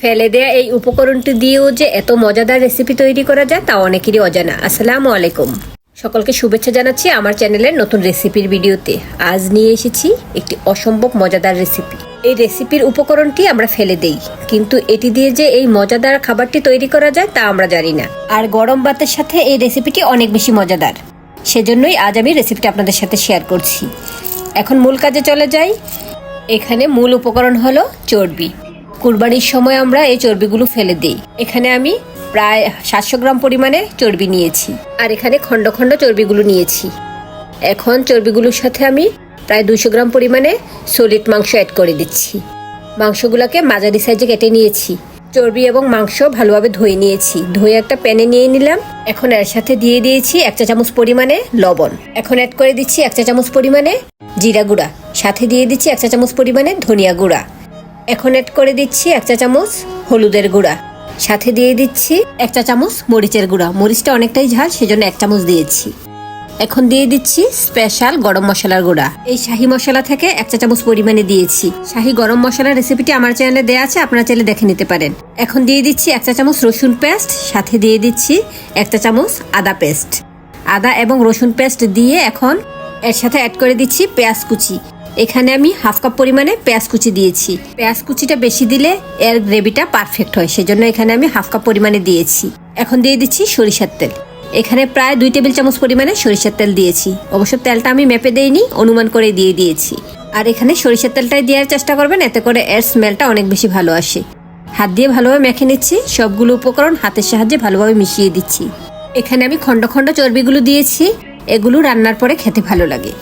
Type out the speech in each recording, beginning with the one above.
ফেলে দেয়া এই উপকরণটি দিয়েও যে এত মজাদার রেসিপি তৈরি করা যায় তা অনেকেরই অজানা। আসসালামু আলাইকুম, সকলকে শুভেচ্ছা জানাচ্ছি আমার চ্যানেলের নতুন রেসিপির ভিডিওতে। আজ নিয়ে এসেছি একটি অসম্ভব মজাদার রেসিপি। এই রেসিপির উপকরণটি আমরা ফেলে দেই, কিন্তু এটি দিয়ে যে এই মজাদার খাবারটি তৈরি করা যায় তা আমরা জানি না। আর গরম ভাতের সাথে এই রেসিপিটি অনেক বেশি মজাদার, সেজন্যই আজ আমি রেসিপিটি আপনাদের সাথে শেয়ার করছি। এখন মূল কাজে চলে যাই। এখানে মূল উপকরণ হলো চর্বি। কুরবানির সময় আমরা এই চর্বিগুলো ফেলে দিই। এখানে আমি প্রায় 700 গ্রাম পরিমাণে চর্বি নিয়েছি, আর এখানে খণ্ড খণ্ড চর্বিগুলো নিয়েছি। এখন চর্বিগুলোর সাথে আমি প্রায় 200 গ্রাম পরিমাণে সলিড মাংস অ্যাড করে দিচ্ছি। মাংসগুলোকে মাঝারি সাইজে কেটে নিয়েছি। চর্বি এবং মাংস ভালোভাবে ধুয়ে নিয়েছি। ধুয়ে একটা প্যানে নিয়ে নিলাম। এখন এর সাথে দিয়ে দিয়েছি 1 চা চামচ পরিমাণে লবণ। এখন অ্যাড করে দিচ্ছি 1 চা চামচ পরিমাণে জিরা গুঁড়া। সাথে দিয়ে দিচ্ছি 1 চা চামচ পরিমাণে ধনিয়া গুঁড়া। এখন অ্যাড করে দিচ্ছি 1 চা চামচ হলুদের গুঁড়া। সাথে দিয়ে দিচ্ছি 1 চা চামচ মরিচের গুঁড়া। মরিচটা অনেকটাই ঝাল, সেজন্য 1 চামচ দিয়েছি। এখন দিয়ে দিচ্ছি স্পেশাল গরম মশলার গুঁড়া। এই শাহি মশলা থেকে 1 চা চামচ পরিমাণে দিয়েছি। শাহি গরম মশলার রেসিপিটি আমার চ্যানেলে দেওয়া আছে, আপনারা চাইলে দেখে নিতে পারেন। এখন দিয়ে দিচ্ছি 1 চা চামচ রসুন পেস্ট। সাথে দিয়ে দিচ্ছি 1 চা চামচ আদা পেস্ট। আদা এবং রসুন পেস্ট দিয়ে এখন এর সাথে অ্যাড করে দিচ্ছি পেঁয়াজ কুচি। এখানে আমি 1/2 কাপ পরিমাণে পেঁয়াজ কুচি দিয়েছি। পেঁয়াজ কুচিটা বেশি দিলে এর গ্রেভিটা পারফেক্ট হয়, সেজন্য এখানে আমি 1/2 কাপ পরিমাণে দিয়েছি। এখন দিয়ে দিচ্ছি সরিষার তেল। এখানে প্রায় 2 টেবিল চামচ পরিমাণে সরিষার তেল দিয়েছি। অবশ্য তেলটা আমি মেপে দেইনি, অনুমান করে দিয়ে দিয়েছি। আর এখানে সরিষার তেলটাই দেওয়ার চেষ্টা করবেন, এতে করে এর স্মেলটা অনেক বেশি ভালো আসে। হাত দিয়ে ভালোভাবে মেখে নিচ্ছি। সবগুলো উপকরণ হাতের সাহায্যে ভালোভাবে মিশিয়ে দিচ্ছি। এখানে আমি খণ্ড খণ্ড চর্বিগুলো দিয়েছি। এগুলো রান্নার পরে খেতে ভালো লাগে।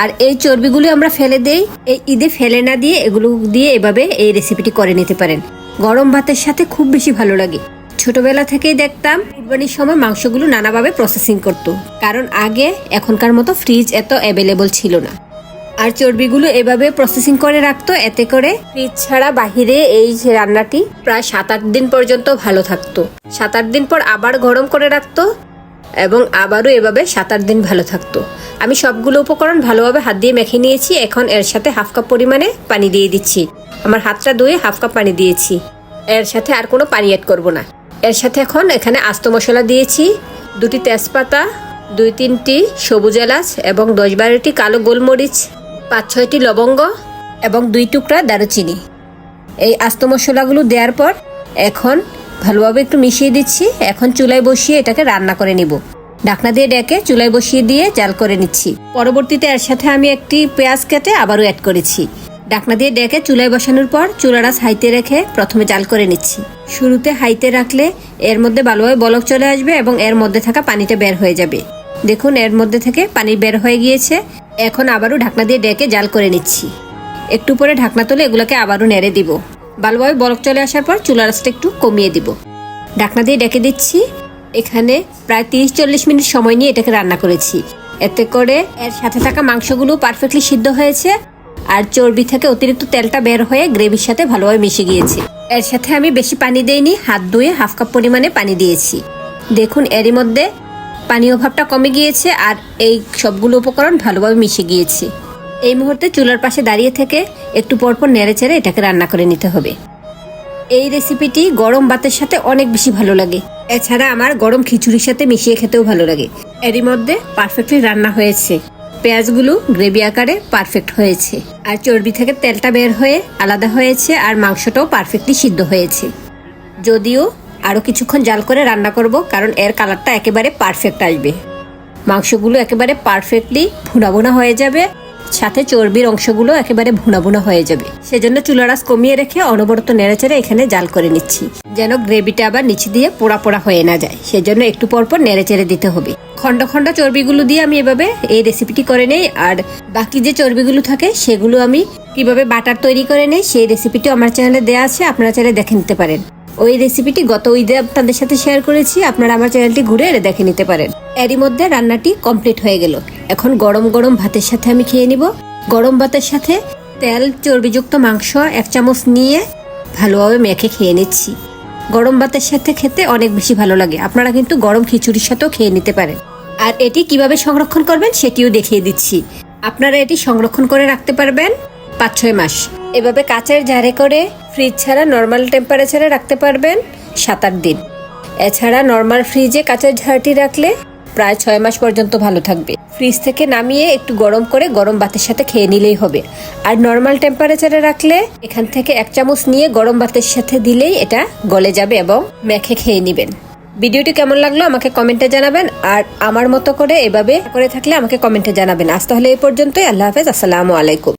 আর এই চর্বিগুলো আমরা ফেলে দেই, এই ঈদে ফেলে না দিয়ে এগুলো দিয়ে এভাবে এই রেসিপিটি করে নিতে পারেন। গরম ভাতের সাথে খুব বেশি ভালো লাগে। ছোটবেলা থেকেই দেখতাম কুরবানির সময় মাংসগুলো নানাভাবে প্রসেসিং করতো, কারণ আগে এখনকার মতো ফ্রিজ এত অ্যাভেলেবল ছিল না। আর চর্বিগুলো এভাবে প্রসেসিং করে রাখতো, এতে করে ফ্রিজ ছাড়া বাহিরে এই রান্নাটি প্রায় 7-8 দিন পর্যন্ত ভালো থাকতো। 7-8 দিন পর আবার গরম করে রাখতো এবং আবারও এভাবে 7-8 দিন ভালো থাকতো। আমি সবগুলো উপকরণ ভালোভাবে হাত দিয়ে মেখে নিয়েছি। এখন এর সাথে 1/2 কাপ পরিমাণে পানি দিয়ে দিচ্ছি। আমার হাতটা ধুয়ে 1/2 কাপ পানি দিয়েছি। এর সাথে আর কোনো পানি অ্যাড করব না। এর সাথে এখন এখানে আস্ত মশলা দিয়েছি। 2টি তেজপাতা, 2-3টি সবুজ এলাচ এবং 10-12টি কালো গোলমরিচ, 5-6টি লবঙ্গ এবং 2 টুকরা দারুচিনি। এই আস্ত মশলাগুলো দেওয়ার পর এখন ভালোভাবে একটু মিশিয়ে দিচ্ছি। এখন চুলায় বসিয়ে এটাকে রান্না করে নিব। ঢাকনা দিয়ে ডেকে চুলায় বসিয়ে দিয়ে জাল করে নিচ্ছি। পরবর্তীতে এর সাথে আমি একটি পেঁয়াজ কেটে আবারও অ্যাড করেছি। ঢাকনা দিয়ে ডেকে চুলায় বসানোর পর চুলাটা হাইতে রেখে প্রথমে জাল করে নিচ্ছি। শুরুতে হাইতে রাখলে এর মধ্যে ভালোভাবে বলক চলে আসবে এবং এর মধ্যে থাকা পানিটা বের হয়ে যাবে। দেখুন এর মধ্যে থেকে পানি বের হয়ে গিয়েছে। এখন আবারও ঢাকনা দিয়ে ডেকে জাল করে নিচ্ছি। একটু পরে ঢাকনা তুলে এগুলোকে আবারও নেড়ে দিব। ভালোভাবে বলক চলে আসার পর চুলার আঁচটা একটু কমিয়ে দিব। ঢাকনা দিয়ে ডেকে দিচ্ছি। এখানে প্রায় 30-40 মিনিট সময় নিয়ে এটাকে রান্না করেছি। এতে করে এর সাথে থাকা মাংসগুলো পারফেক্টলি সিদ্ধ হয়েছে, আর চর্বি থেকে অতিরিক্ত তেলটা বের হয়ে গ্রেভির সাথে ভালোভাবে মিশে গিয়েছে। এর সাথে আমি বেশি পানি দেইনি, হাত ধুয়ে 1/2 কাপ পরিমাণে পানি দিয়েছি। দেখুন এরই মধ্যে পানীয় ভাবটা কমে গিয়েছে আর এই সবগুলো উপকরণ ভালোভাবে মিশে গিয়েছে। এই মুহূর্তে চুলার পাশে দাঁড়িয়ে থেকে একটু পরপর নেড়ে চেড়ে এটাকে রান্না করে নিতে হবে। এই রেসিপিটি গরম ভাতের সাথে অনেক বেশি ভালো লাগে। এছাড়া আমার গরম খিচুড়ির সাথে মিশিয়ে খেতেও ভালো লাগে। এরই মধ্যে পারফেক্টলি রান্না হয়েছে। পেঁয়াজগুলো গ্রেভি আকারে পারফেক্ট হয়েছে, আর চর্বি থেকে তেলটা বের হয়ে আলাদা হয়েছে, আর মাংসটাও পারফেক্টলি সিদ্ধ হয়েছে। যদিও আরও কিছুক্ষণ জাল করে রান্না করব, কারণ এর কালারটা একেবারে পারফেক্ট আসবে। মাংসগুলো একেবারে পারফেক্টলি ভুনা ভুনা হয়ে যাবে, সাথে চর্বির অংশগুলো একেবারে ভুনা ভুনা হয়ে যাবে। সেজন্য চুলার আঁচ কমিয়ে রেখে অনবরত নেড়েচেড়ে এখানে জাল করে নিচ্ছি, যেন গ্রেভিটা আবার নিচে দিয়ে পোড়া পোড়া হয়ে না যায়। সেজন্য একটু পরপর নেড়েচেড়ে দিতে হবে। খণ্ড খণ্ড চর্বিগুলো দিয়ে আমি এভাবে এই রেসিপিটি করে নেই, আর বাকি যে চর্বিগুলো থাকে সেগুলো আমি কিভাবে বাটার তৈরি করে নেই সেই রেসিপিটিও আমার চ্যানেলে দেওয়া আছে, আপনারা চাইলে দেখে নিতে পারেন। ওই রেসিপিটি গত ঈদে আপনাদের সাথে শেয়ার করেছি, আপনারা আমার চ্যানেলটি ঘুরে দেখে নিতে পারেন। এরই মধ্যে রান্নাটি কমপ্লিট হয়ে গেল। এখন গরম গরম ভাতের সাথে আমি খেয়ে নিব। গরম ভাতের সাথে তেল চর্বিযুক্ত মাংস 1 চামচ নিয়ে ভালোভাবে মেখে খেয়ে নিচ্ছি। গরম ভাতের সাথে খেতে অনেক বেশি ভালো লাগে। আপনারা কিন্তু গরম খিচুড়ির সাথেও খেয়ে নিতে পারেন। আর এটি কিভাবে সংরক্ষণ করবেন সেটিও দেখিয়ে দিচ্ছি। আপনারা এটি সংরক্ষণ করে রাখতে পারবেন 5-6 মাস। এভাবে কাচের জারে করে ফ্রিজ ছাড়া নর্মাল টেম্পারেচারে রাখতে পারবেন 7-8 দিন। এছাড়া নর্মাল ফ্রিজে কাচের ঝাড়টি রাখলে প্রায় 6 মাস পর্যন্ত ভালো থাকবে। ফ্রিজ থেকে নামিয়ে একটু গরম করে গরম ভাতের সাথে খেয়ে নিলেই হবে। আর নর্মাল টেম্পারেচারে রাখলে এখান থেকে 1 চামচ নিয়ে গরম ভাতের সাথে দিলেই এটা গলে যাবে এবং মেখে খেয়ে নেবেন। ভিডিওটি কেমন লাগলো আমাকে কমেন্টে জানাবেন, আর আমার মতো করে এভাবে করে থাকলে আমাকে কমেন্টে জানাবেন। আজ তাহলে এই পর্যন্তই। আল্লাহ হাফেজ, আসসালামু আলাইকুম।